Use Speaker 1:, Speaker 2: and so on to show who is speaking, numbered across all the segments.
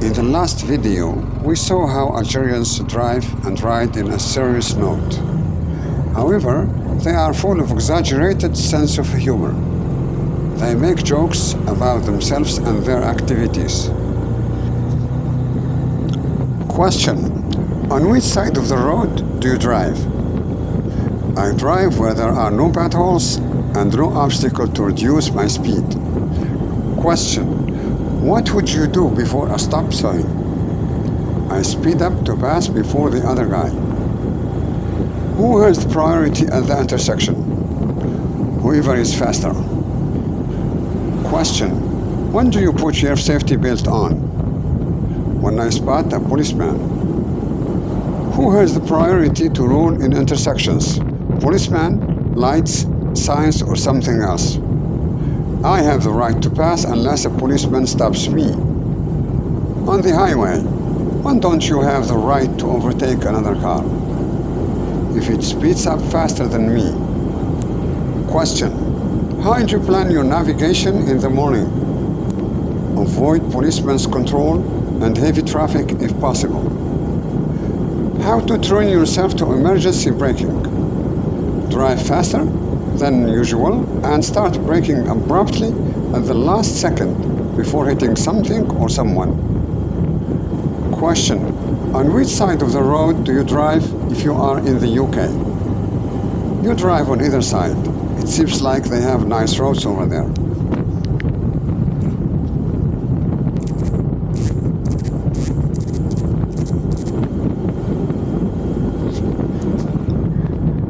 Speaker 1: In the last video, we saw how Algerians drive and ride in a serious note. However, they are full of exaggerated sense of humor. They make jokes about themselves and their activities. Question: on which side of the road do you drive? I drive where there are no potholes and no obstacle to reduce my speed. Question: what would you do before a stop sign? I speed up to pass before the other guy. Who has the priority at the intersection? Whoever is faster. Question: when do you put your safety belt on? When I spot a policeman. Who has the priority to rule in intersections? Policeman, lights, signs, or something else? I have the right to pass unless a policeman stops me. On the highway, when don't you have the right to overtake another car? If it speeds up faster than me. Question: how do you plan your navigation in the morning? Avoid policeman's control and heavy traffic if possible. How to train yourself to emergency braking? Drive faster than usual and start braking abruptly at the last second before hitting something or someone. Question: on which side of the road do you drive if you are in the UK? You drive on either side. It seems like they have nice roads over there.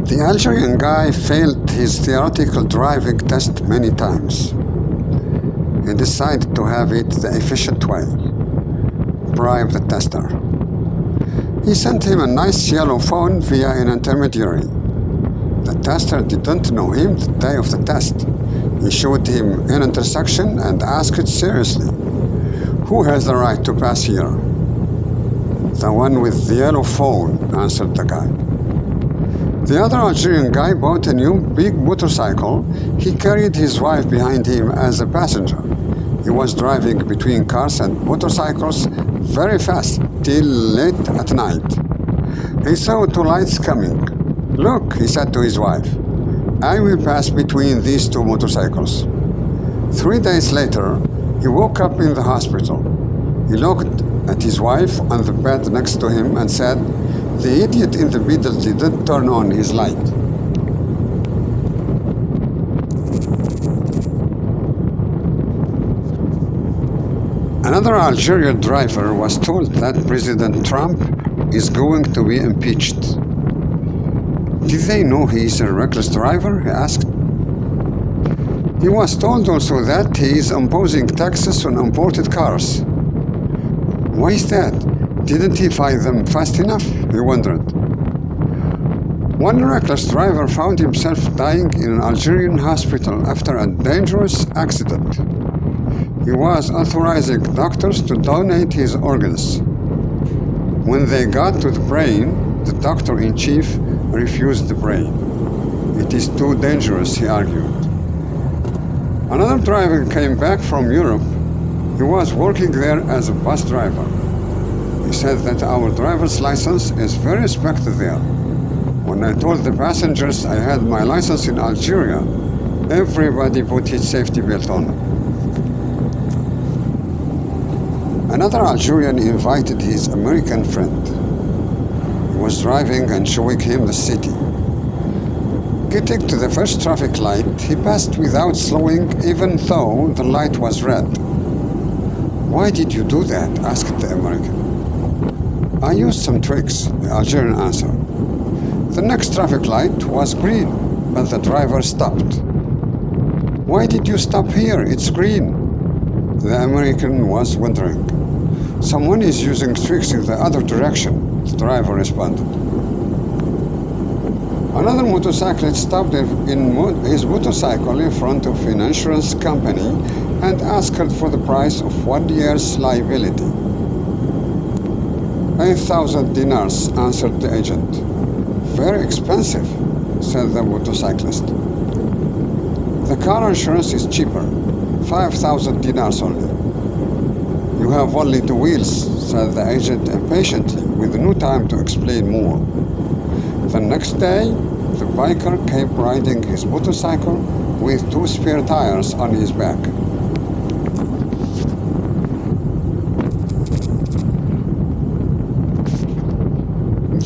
Speaker 1: The Algerian guy failed his theoretical driving test many times. He decided to have it the efficient way. Bribe the tester. He sent him a nice yellow phone via an intermediary. The tester didn't know him the day of the test. He showed him an intersection and asked seriously, who has the right to pass here? The one with the yellow phone, answered the guy. The other Algerian guy bought a new big motorcycle. He carried his wife behind him as a passenger. He was driving between cars and motorcycles very fast till late at night. He saw two lights coming. Look, he said to his wife, I will pass between these two motorcycles. 3 days later, he woke up in the hospital. He looked at his wife on the bed next to him and said, the idiot in the middle didn't turn on his light. Another Algerian driver was told that President Trump is going to be impeached. Did they know he is a reckless driver? He asked. He was told also that he is imposing taxes on imported cars. Why is that? Didn't he find them fast enough? He wondered. One reckless driver found himself dying in an Algerian hospital after a dangerous accident. He was authorizing doctors to donate his organs. When they got to the brain, the doctor-in-chief refused the brain. It is too dangerous, he argued. Another driver came back from Europe. He was working there as a bus driver. He said that our driver's license is very respected there. When I told the passengers I had my license in Algeria, everybody put his safety belt on. Another Algerian invited his American friend. He was driving and showing him the city. Getting to the first traffic light, he passed without slowing even though the light was red. Why did you do that? Asked the American. I used some tricks, the Algerian answered. The next traffic light was green, but the driver stopped. Why did you stop here? It's green. The American was wondering. Someone is using tricks in the other direction, the driver responded. Another motorcyclist stopped his motorcycle in front of an insurance company and asked for the price of 1 year's liability. 8,000 dinars, answered the agent. Very expensive, said the motorcyclist. The car insurance is cheaper, 5,000 dinars only. He "You have only two wheels," said the agent impatiently, with no time to explain more. The next day, the biker kept riding his motorcycle with two spare tires on his back.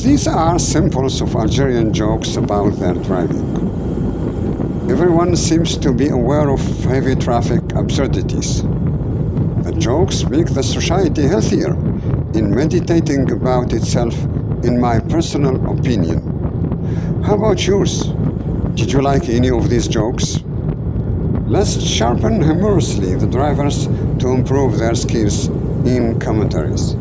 Speaker 1: These are samples of Algerian jokes about their driving. Everyone seems to be aware of heavy traffic absurdities. The jokes make the society healthier in meditating about itself, in my personal opinion. How about yours? Did you like any of these jokes? Let's sharpen humorously the drivers to improve their skills in commentaries.